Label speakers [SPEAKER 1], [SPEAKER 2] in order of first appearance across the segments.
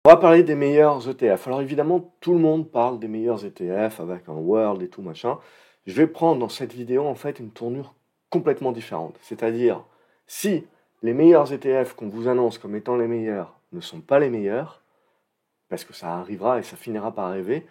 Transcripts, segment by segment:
[SPEAKER 1] On va parler des meilleurs ETF. Alors évidemment, tout le monde parle des meilleurs ETF avec un World et tout machin. Je vais prendre dans cette vidéo en fait une tournure complètement différente. C'est-à-dire, si les meilleurs ETF qu'on vous annonce comme étant les meilleurs ne sont pas les meilleurs, parce que ça arrivera et ça finira par arriver,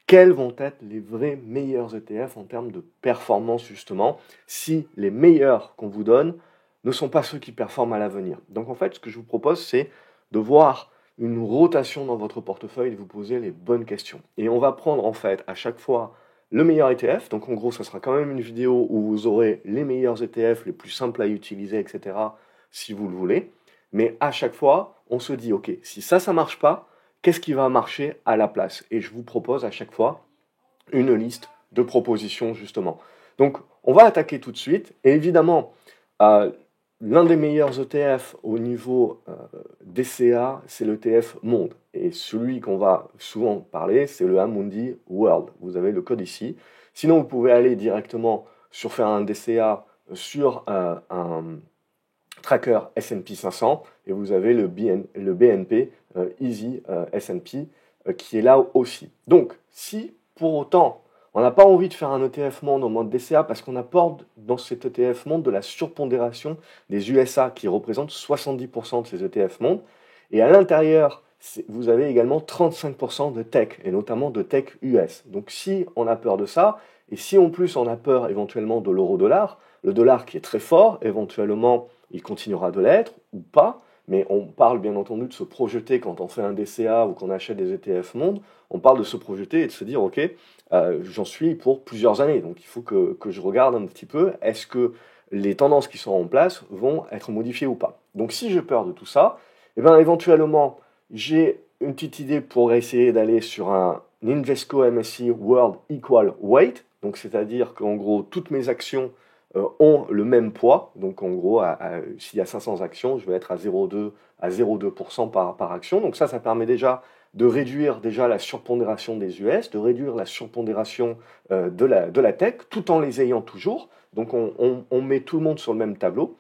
[SPEAKER 1] quels vont être les vrais meilleurs ETF en termes de performance justement, si les meilleurs qu'on vous donne ne sont pas ceux qui performent à l'avenir. Donc en fait, ce que je vous propose, c'est de voir une rotation dans votre portefeuille et de vous poser les bonnes questions. Et on va prendre en fait à chaque fois le meilleur ETF, donc en gros, ça sera quand même une vidéo où vous aurez les meilleurs ETF, les plus simples à utiliser, etc., si vous le voulez. Mais à chaque fois, on se dit, ok, si ça marche pas, qu'est-ce qui va marcher à la place? Et je vous propose à chaque fois une liste de propositions, justement. Donc, on va attaquer tout de suite. Et évidemment, l'un des meilleurs ETF au niveau DCA, c'est l'ETF Monde. Et celui qu'on va souvent parler, c'est le Amundi World. Vous avez le code ici. Sinon, vous pouvez aller directement sur faire un DCA sur un tracker S&P 500 et vous avez le BNP Easy S&P qui est là aussi. Donc, si pour autant on n'a pas envie de faire un ETF monde en mode DCA parce qu'on apporte dans cet ETF monde de la surpondération des USA qui représentent 70% de ces ETF monde, et à l'intérieur, vous avez également 35% de tech, et notamment de tech US. Donc si on a peur de ça, et si en plus on a peur éventuellement de l'euro-dollar, le dollar qui est très fort, éventuellement il continuera de l'être ou pas, mais on parle bien entendu de se projeter quand on fait un DCA ou qu'on achète des ETF monde, on parle de se projeter et de se dire ok, j'en suis pour plusieurs années, donc il faut que je regarde un petit peu, est-ce que les tendances qui sont en place vont être modifiées ou pas. Donc si j'ai peur de tout ça, eh bien éventuellement j'ai une petite idée pour essayer d'aller sur un Invesco MSCI World Equal Weight, donc c'est-à-dire qu'en gros toutes mes actions ont le même poids. Donc en gros, s'il y a 500 actions, je vais être à 0,2% par action. Donc ça permet déjà de réduire déjà la surpondération des US, de réduire la surpondération de la tech, tout en les ayant toujours. Donc on met tout le monde sur le même tableau.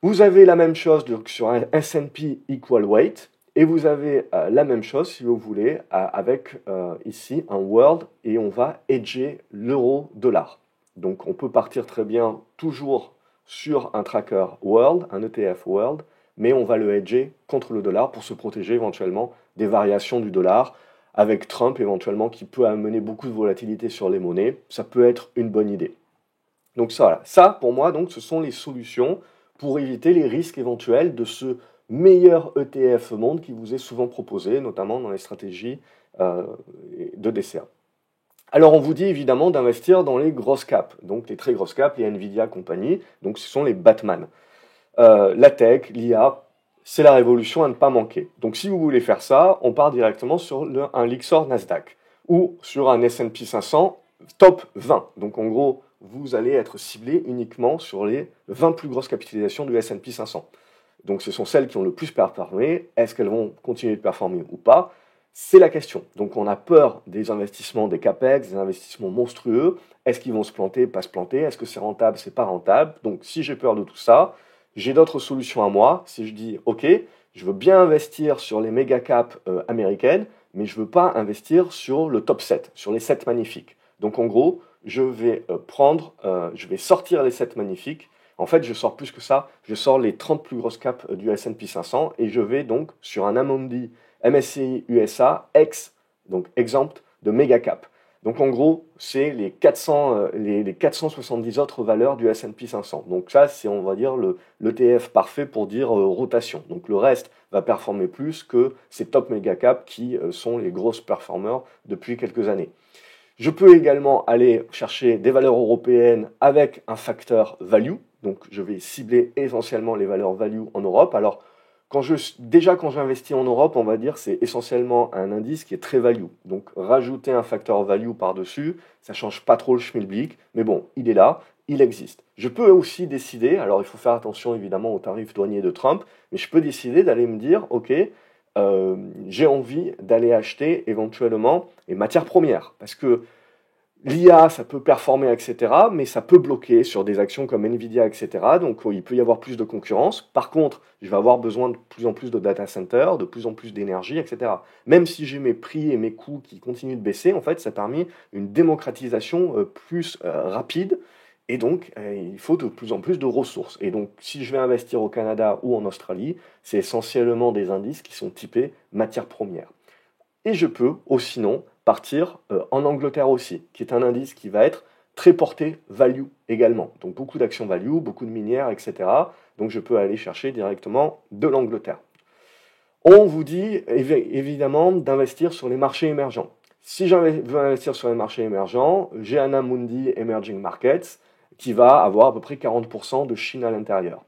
[SPEAKER 1] Vous avez la même chose donc, sur un S&P Equal Weight. Et vous avez la même chose, si vous voulez, avec ici un World, et on va hedger l'euro-dollar. Donc on peut partir très bien toujours sur un tracker World, un ETF World, mais on va le hedger contre le dollar pour se protéger éventuellement des variations du dollar, avec Trump éventuellement qui peut amener beaucoup de volatilité sur les monnaies. Ça peut être une bonne idée. Donc ça, voilà. Ça pour moi, donc, ce sont les solutions pour éviter les risques éventuels de ce meilleur ETF monde qui vous est souvent proposé, notamment dans les stratégies de DCA. Alors on vous dit évidemment d'investir dans les grosses caps, donc les très grosses caps, les Nvidia compagnie, donc ce sont les Batman. La tech, l'IA, c'est la révolution à ne pas manquer. Donc si vous voulez faire ça, on part directement sur un Lixor Nasdaq ou sur un S&P 500 top 20. Donc en gros, vous allez être ciblé uniquement sur les 20 plus grosses capitalisations du S&P 500. Donc ce sont celles qui ont le plus performé. Est-ce qu'elles vont continuer de performer ou pas? C'est la question. Donc on a peur des investissements, des capex, des investissements monstrueux. Est-ce qu'ils vont se planter, pas se planter? Est-ce que c'est rentable, c'est pas rentable? Donc si j'ai peur de tout ça, j'ai d'autres solutions à moi. Si je dis, ok, je veux bien investir sur les méga caps américaines, mais je veux pas investir sur le top 7, sur les 7 magnifiques. Donc en gros, je vais je vais sortir les 7 magnifiques. En fait, je sors plus que ça. Je sors les 30 plus grosses caps du S&P 500 et je vais donc sur un Amundi MSCI USA donc exempt de méga cap. Donc en gros, c'est les 470 autres valeurs du S&P 500. Donc ça, c'est on va dire l'ETF parfait pour dire rotation. Donc le reste va performer plus que ces top méga cap qui sont les grosses performeurs depuis quelques années. Je peux également aller chercher des valeurs européennes avec un facteur value. Donc je vais cibler essentiellement les valeurs value en Europe. Alors quand j'investis en Europe, on va dire c'est essentiellement un indice qui est très value. Donc rajouter un facteur value par-dessus, ça change pas trop le schmilblick, mais bon, il est là, il existe. Je peux aussi décider, alors il faut faire attention évidemment aux tarifs douaniers de Trump, mais je peux décider d'aller me dire, ok, j'ai envie d'aller acheter éventuellement les matières premières, parce que L'IA, ça peut performer, etc., mais ça peut bloquer sur des actions comme Nvidia, etc. Donc, il peut y avoir plus de concurrence. Par contre, je vais avoir besoin de plus en plus de data centers, de plus en plus d'énergie, etc. Même si j'ai mes prix et mes coûts qui continuent de baisser, en fait, ça a permis une démocratisation plus rapide. Et donc, il faut de plus en plus de ressources. Et donc, si je vais investir au Canada ou en Australie, c'est essentiellement des indices qui sont typés matières premières. Et je peux, ou sinon, partir en Angleterre aussi, qui est un indice qui va être très porté value également. Donc beaucoup d'actions value, beaucoup de minières, etc. Donc je peux aller chercher directement de l'Angleterre. On vous dit évidemment d'investir sur les marchés émergents. Si je veux investir sur les marchés émergents, j'ai un Amundi Emerging Markets qui va avoir à peu près 40% de Chine à l'intérieur.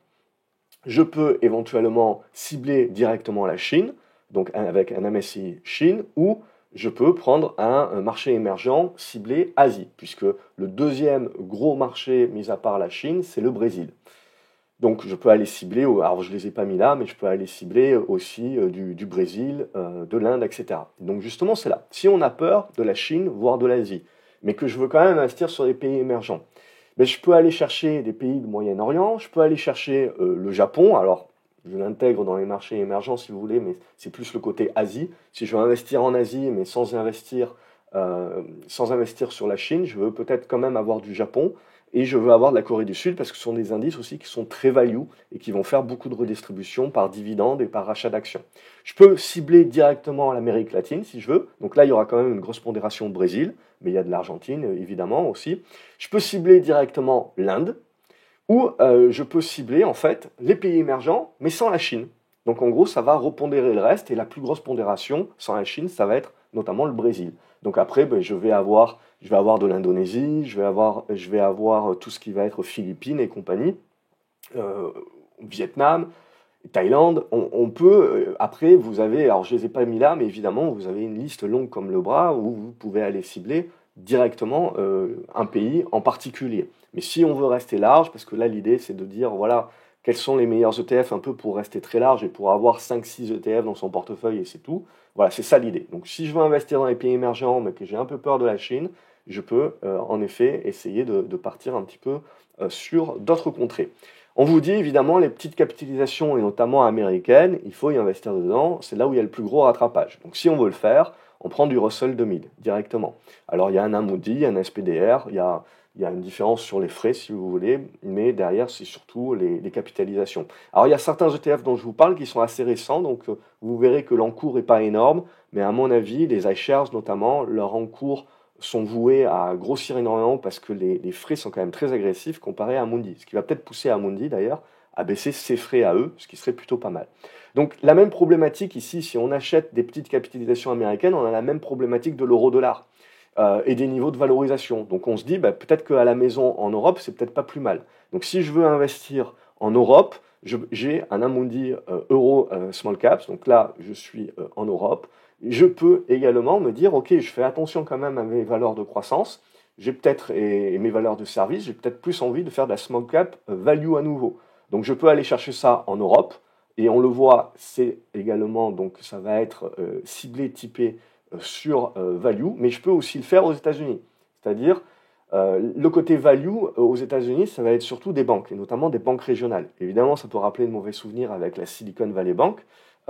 [SPEAKER 1] Je peux éventuellement cibler directement la Chine, donc avec un MSCI Chine, ou je peux prendre un marché émergent ciblé Asie, puisque le deuxième gros marché, mis à part la Chine, c'est le Brésil. Donc je peux aller cibler, alors je ne les ai pas mis là, mais je peux aller cibler aussi du Brésil, de l'Inde, etc. Donc justement c'est là. Si on a peur de la Chine, voire de l'Asie, mais que je veux quand même investir sur les pays émergents, mais je peux aller chercher des pays du Moyen-Orient, je peux aller chercher le Japon, alors je l'intègre dans les marchés émergents si vous voulez, mais c'est plus le côté Asie. Si je veux investir en Asie, mais sans investir sur la Chine, je veux peut-être quand même avoir du Japon, et je veux avoir de la Corée du Sud, parce que ce sont des indices aussi qui sont très value, et qui vont faire beaucoup de redistribution par dividendes et par rachat d'actions. Je peux cibler directement l'Amérique latine si je veux, donc là il y aura quand même une grosse pondération au Brésil, mais il y a de l'Argentine évidemment aussi. Je peux cibler directement l'Inde, ou je peux cibler en fait les pays émergents, mais sans la Chine. Donc en gros, ça va repondérer le reste, et la plus grosse pondération sans la Chine, ça va être notamment le Brésil. Donc après, je vais avoir de l'Indonésie, je vais avoir tout ce qui va être Philippines et compagnie, euh, Vietnam, Thaïlande. On peut, après, vous avez, alors je ne les ai pas mis là, mais évidemment, vous avez une liste longue comme le bras où vous pouvez aller cibler directement un pays en particulier. Mais si on veut rester large, parce que là l'idée c'est de dire voilà quels sont les meilleurs ETF un peu pour rester très large et pour avoir 5-6 ETF dans son portefeuille et c'est tout, voilà c'est ça l'idée. Donc si je veux investir dans les pays émergents mais que j'ai un peu peur de la Chine, je peux en effet essayer de partir un petit peu sur d'autres contrées. On vous dit évidemment les petites capitalisations et notamment américaines, il faut y investir dedans, c'est là où il y a le plus gros rattrapage. Donc si on veut le faire, on prend du Russell 2000 directement. Alors il y a un Amundi, un SPDR, il y a une différence sur les frais si vous voulez, mais derrière c'est surtout les capitalisations. Alors il y a certains ETF dont je vous parle qui sont assez récents, donc vous verrez que l'encours n'est pas énorme, mais à mon avis les iShares notamment, leur encours sont voués à grossir énormément parce que les frais sont quand même très agressifs comparés à Amundi. Ce qui va peut-être pousser Amundi d'ailleurs à baisser ses frais à eux, ce qui serait plutôt pas mal. Donc la même problématique ici, si on achète des petites capitalisations américaines, on a la même problématique de l'euro-dollar et des niveaux de valorisation. Donc on se dit peut-être qu'à la maison en Europe, c'est peut-être pas plus mal. Donc si je veux investir en Europe, j'ai un Amundi Euro Small Caps, donc là je suis en Europe. Je peux également me dire, ok, je fais attention quand même à mes valeurs de croissance, j'ai peut-être, et mes valeurs de service, j'ai peut-être plus envie de faire de la small cap value à nouveau. Donc je peux aller chercher ça en Europe, et on le voit, c'est également, donc ça va être ciblé, typé sur value, mais je peux aussi le faire aux États-Unis. C'est-à-dire, le côté value aux États-Unis, ça va être surtout des banques, et notamment des banques régionales. Évidemment, ça peut rappeler de mauvais souvenirs avec la Silicon Valley Bank,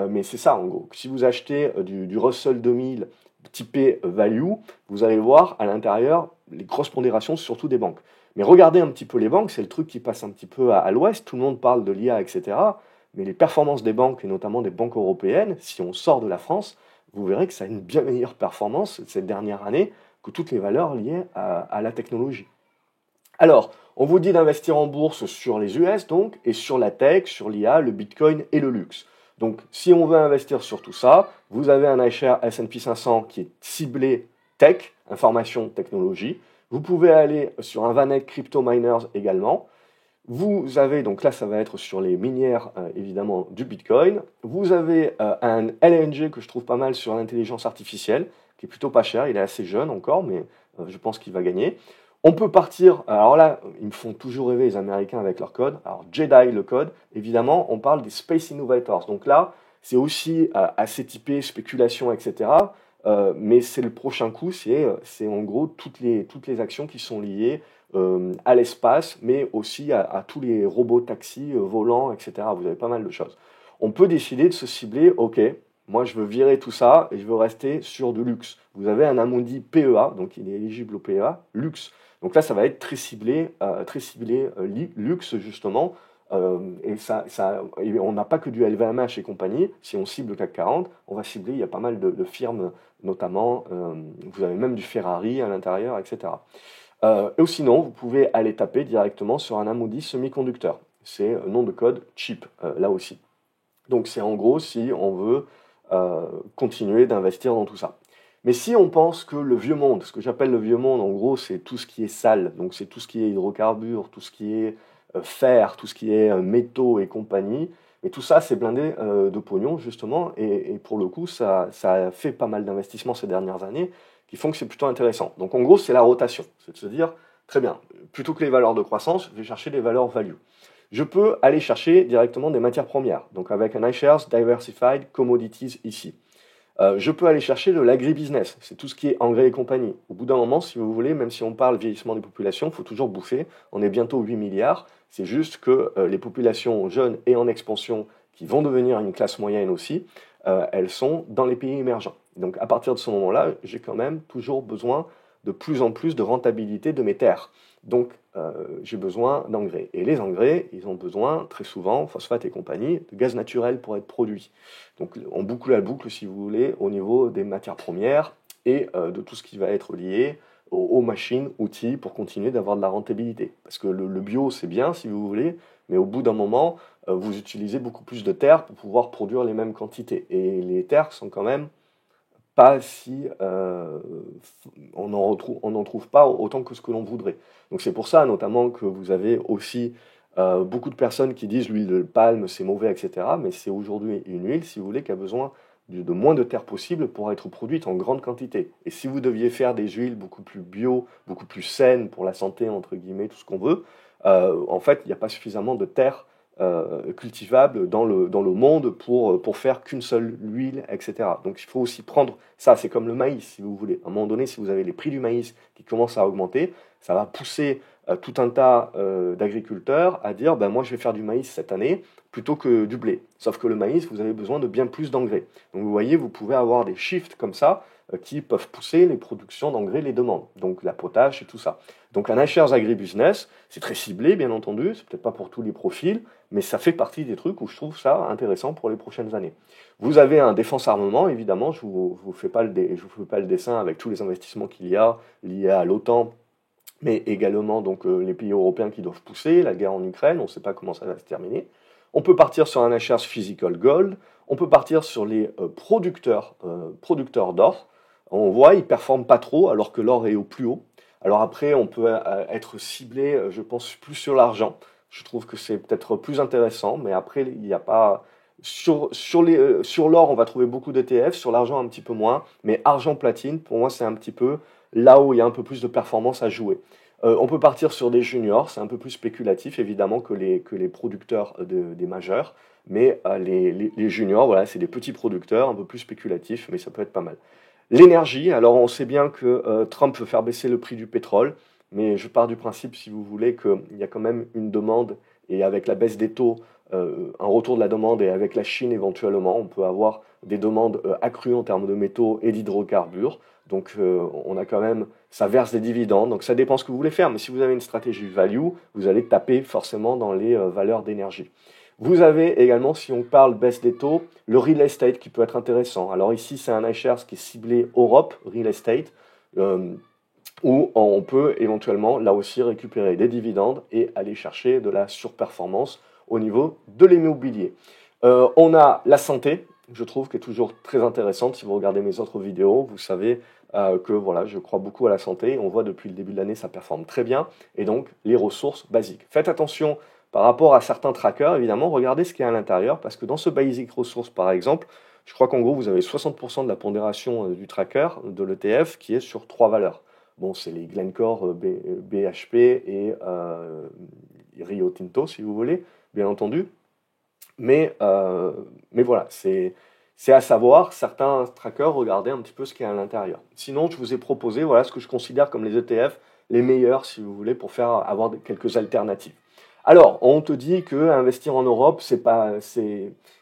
[SPEAKER 1] mais c'est ça en gros. Si vous achetez du Russell 2000 typé value, vous allez voir à l'intérieur les grosses pondérations, surtout des banques. Mais regardez un petit peu les banques, c'est le truc qui passe un petit peu à l'ouest, tout le monde parle de l'IA, etc. Mais les performances des banques, et notamment des banques européennes, si on sort de la France, vous verrez que ça a une bien meilleure performance cette dernière année que toutes les valeurs liées à la technologie. Alors, on vous dit d'investir en bourse sur les US donc, et sur la tech, sur l'IA, le Bitcoin et le luxe. Donc, si on veut investir sur tout ça, vous avez un iShare S&P 500 qui est ciblé tech, information, technologie. Vous pouvez aller sur un VanEck Crypto Miners également. Vous avez, donc là, ça va être sur les minières, évidemment, du Bitcoin. Vous avez un LNG que je trouve pas mal sur l'intelligence artificielle, qui est plutôt pas cher. Il est assez jeune encore, mais je pense qu'il va gagner. On peut partir, alors là, ils me font toujours rêver les Américains avec leur code. Alors JEDI, le code, évidemment, on parle des Space Innovators. Donc là, c'est aussi assez typé spéculation, etc. mais c'est le prochain coup, c'est en gros toutes les actions qui sont liées à l'espace, mais aussi à tous les robots taxis, volants, etc. Vous avez pas mal de choses. On peut décider de se cibler, ok, moi je veux virer tout ça et je veux rester sur du luxe. Vous avez un Amundi PEA, donc il est éligible au PEA, luxe. Donc là, ça va être très ciblé luxe justement. Et on n'a pas que du LVMH et compagnie. Si on cible le CAC 40, on va cibler, il y a pas mal de firmes, notamment, vous avez même du Ferrari à l'intérieur, etc. Ou sinon, vous pouvez aller taper directement sur un Amundi semi-conducteur. C'est nom de code CHIP, là aussi. Donc c'est en gros si on veut continuer d'investir dans tout ça. Mais si on pense que le vieux monde, ce que j'appelle le vieux monde, en gros, c'est tout ce qui est sale, donc c'est tout ce qui est hydrocarbures, tout ce qui est fer, tout ce qui est métaux et compagnie, et tout ça, c'est blindé de pognon, justement, et pour le coup, ça a fait pas mal d'investissements ces dernières années qui font que c'est plutôt intéressant. Donc en gros, c'est la rotation, c'est de se dire, très bien, plutôt que les valeurs de croissance, je vais chercher des valeurs value. Je peux aller chercher directement des matières premières, donc avec un iShares Diversified Commodities ici. Je peux aller chercher de l'agribusiness, c'est tout ce qui est engrais et compagnie. Au bout d'un moment, si vous voulez, même si on parle vieillissement des populations, il faut toujours bouffer. On est bientôt 8 milliards. C'est juste que les populations jeunes et en expansion, qui vont devenir une classe moyenne aussi, elles sont dans les pays émergents. Donc à partir de ce moment-là, j'ai quand même toujours besoin de plus en plus de rentabilité de mes terres. Donc j'ai besoin d'engrais. Et les engrais, ils ont besoin très souvent, phosphate et compagnie, de gaz naturel pour être produits. Donc on boucle la boucle, si vous voulez, au niveau des matières premières et de tout ce qui va être lié aux machines, outils, pour continuer d'avoir de la rentabilité. Parce que le bio, c'est bien, si vous voulez, mais au bout d'un moment, vous utilisez beaucoup plus de terres pour pouvoir produire les mêmes quantités. Et les terres sont quand même pas si on n'en trouve pas autant que ce que l'on voudrait. Donc c'est pour ça notamment que vous avez aussi beaucoup de personnes qui disent l'huile de palme c'est mauvais, etc. Mais c'est aujourd'hui une huile, si vous voulez, qui a besoin de moins de terre possible pour être produite en grande quantité. Et si vous deviez faire des huiles beaucoup plus bio, beaucoup plus saines pour la santé, entre guillemets, tout ce qu'on veut, en fait, il n'y a pas suffisamment de terre cultivable dans le monde pour faire qu'une seule huile, etc. Donc il faut aussi prendre ça, c'est comme le maïs, si vous voulez. À un moment donné, si vous avez les prix du maïs qui commencent à augmenter, ça va pousser tout un tas d'agriculteurs à dire, ben, moi je vais faire du maïs cette année plutôt que du blé. Sauf que le maïs, vous avez besoin de bien plus d'engrais. Donc vous voyez, vous pouvez avoir des shifts comme ça qui peuvent pousser les productions d'engrais, les demandes, donc la potache et tout ça. Donc un iShares agribusiness, c'est très ciblé, bien entendu, c'est peut-être pas pour tous les profils, mais ça fait partie des trucs où je trouve ça intéressant pour les prochaines années. Vous avez un défense armement, évidemment, je vous fais pas je vous fais pas le dessin avec tous les investissements qu'il y a liés à l'OTAN, mais également donc les pays européens qui doivent pousser, la guerre en Ukraine, on ne sait pas comment ça va se terminer. On peut partir sur un iShares Physical Gold, on peut partir sur les producteurs d'or. On voit, ils performent pas trop alors que l'or est au plus haut. Alors après, on peut être ciblé, je pense, plus sur l'argent. Je trouve que c'est peut-être plus intéressant, mais après, il n'y a pas... Sur l'or, on va trouver beaucoup d'ETF, sur l'argent un petit peu moins, mais argent-platine, pour moi, c'est un petit peu là où il y a un peu plus de performance à jouer. On peut partir sur des juniors, c'est un peu plus spéculatif évidemment que les producteurs des majeurs, mais les juniors, voilà, c'est des petits producteurs, un peu plus spéculatifs, mais ça peut être pas mal. L'énergie, alors on sait bien que Trump veut faire baisser le prix du pétrole, mais je pars du principe, si vous voulez, qu'il y a quand même une demande, et avec la baisse des taux, un retour de la demande, et avec la Chine éventuellement, on peut avoir des demandes accrues en termes de métaux et d'hydrocarbures. Donc on a quand même, ça verse des dividendes, donc ça dépend ce que vous voulez faire, mais si vous avez une stratégie value, vous allez taper forcément dans les valeurs d'énergie. Vous avez également, si on parle baisse des taux, le real estate qui peut être intéressant. Alors ici, c'est un iShares qui est ciblé Europe, real estate, où on peut éventuellement, là aussi, récupérer des dividendes et aller chercher de la surperformance au niveau de l'immobilier. On a la santé, je trouve, qui est toujours très intéressante. Si vous regardez mes autres vidéos, vous savez que voilà, je crois beaucoup à la santé. On voit depuis le début de l'année, ça performe très bien. Et donc, les ressources basiques. Faites attention par rapport à certains trackers, évidemment, regardez ce qu'il y a à l'intérieur, parce que dans ce Basic Resource, par exemple, je crois qu'en gros, vous avez 60% de la pondération du tracker, de l'ETF, qui est sur trois valeurs. Bon, c'est les Glencore, BHP et Rio Tinto, si vous voulez, bien entendu. Mais voilà, C'est à savoir, certains trackers, regardez un petit peu ce qu'il y a à l'intérieur. Sinon, je vous ai proposé, voilà ce que je considère comme les ETF les meilleurs, si vous voulez, pour faire avoir quelques alternatives. Alors, on te dit que investir en Europe,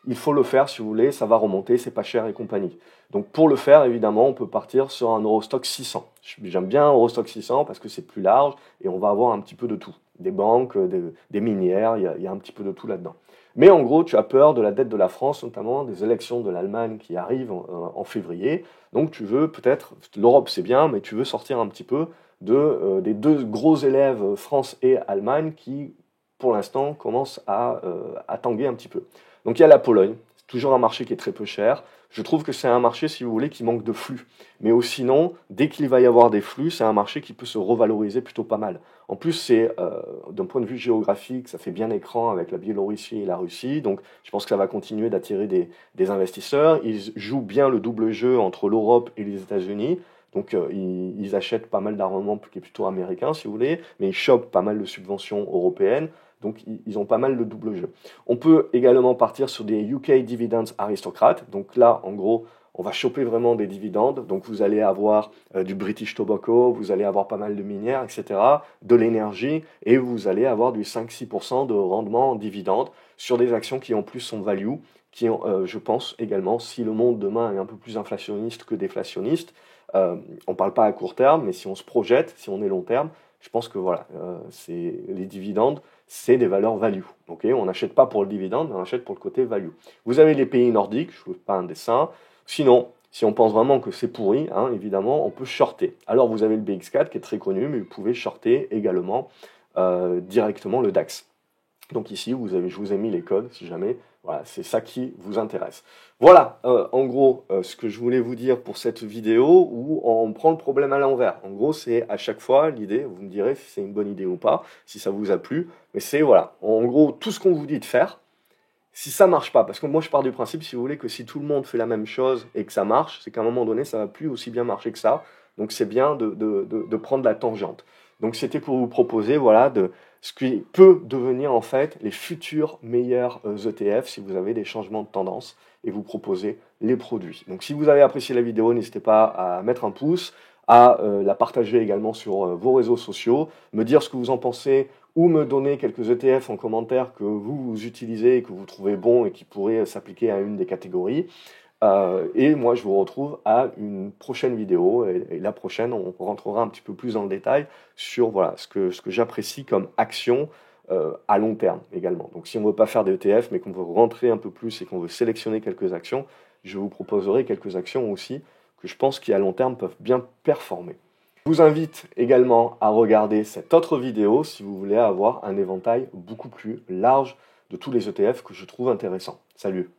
[SPEAKER 1] il faut le faire si vous voulez, ça va remonter, c'est pas cher et compagnie. Donc pour le faire, évidemment, on peut partir sur un Eurostock 600. J'aime bien Eurostock 600 parce que c'est plus large et on va avoir un petit peu de tout. Des banques, des minières, il y a un petit peu de tout là-dedans. Mais en gros, tu as peur de la dette de la France, notamment des élections de l'Allemagne qui arrivent en février. Donc tu veux peut-être, l'Europe c'est bien, mais tu veux sortir un petit peu des deux gros élèves France et Allemagne qui, pour l'instant, commencent à tanguer un petit peu. Donc il y a la Pologne, c'est toujours un marché qui est très peu cher. Je trouve que c'est un marché, si vous voulez, qui manque de flux. Mais sinon, dès qu'il va y avoir des flux, c'est un marché qui peut se revaloriser plutôt pas mal. En plus, d'un point de vue géographique, ça fait bien écran avec la Biélorussie et la Russie. Donc je pense que ça va continuer d'attirer des investisseurs. Ils jouent bien le double jeu entre l'Europe et les États-Unis. Donc ils achètent pas mal d'armements qui est plutôt américain, si vous voulez, mais ils chopent pas mal de subventions européennes. Donc ils ont pas mal de double jeu. On peut également partir sur des UK Dividends Aristocrats. Donc là, en gros, on va choper vraiment des dividendes. Donc vous allez avoir du British Tobacco, vous allez avoir pas mal de minières, etc., de l'énergie, et vous allez avoir du 5-6% de rendement en dividendes sur des actions qui en plus sont value, qui je pense également, si le monde demain est un peu plus inflationniste que déflationniste, on ne parle pas à court terme, mais si on se projette, si on est long terme, je pense que voilà, les dividendes, c'est des valeurs value. Okay, on n'achète pas pour le dividende, mais on achète pour le côté value. Vous avez les pays nordiques, je ne vous fais pas un dessin. Sinon, si on pense vraiment que c'est pourri, hein, évidemment, on peut shorter. Alors vous avez le BX4 qui est très connu, mais vous pouvez shorter également directement le DAX. Donc ici, je vous ai mis les codes, si jamais, voilà, c'est ça qui vous intéresse. Voilà, en gros, ce que je voulais vous dire pour cette vidéo où on prend le problème à l'envers. En gros, c'est à chaque fois l'idée, vous me direz si c'est une bonne idée ou pas, si ça vous a plu, mais c'est, voilà, en gros, tout ce qu'on vous dit de faire, si ça marche pas, parce que moi je pars du principe, si vous voulez, que si tout le monde fait la même chose et que ça marche, c'est qu'à un moment donné, ça va plus aussi bien marcher que ça. Donc c'est bien de prendre la tangente. Donc c'était pour vous proposer, voilà, de ce qui peut devenir en fait les futurs meilleurs ETF si vous avez des changements de tendance et vous proposer les produits. Donc si vous avez apprécié la vidéo, n'hésitez pas à mettre un pouce, à la partager également sur vos réseaux sociaux, me dire ce que vous en pensez ou me donner quelques ETF en commentaire que vous utilisez et que vous trouvez bons et qui pourraient s'appliquer à une des catégories. Et moi, je vous retrouve à une prochaine vidéo. Et la prochaine, on rentrera un petit peu plus dans le détail sur voilà, ce que j'apprécie comme action à long terme également. Donc si on ne veut pas faire des ETF, mais qu'on veut rentrer un peu plus et qu'on veut sélectionner quelques actions, je vous proposerai quelques actions aussi que je pense qui à long terme peuvent bien performer. Je vous invite également à regarder cette autre vidéo si vous voulez avoir un éventail beaucoup plus large de tous les ETF que je trouve intéressants. Salut!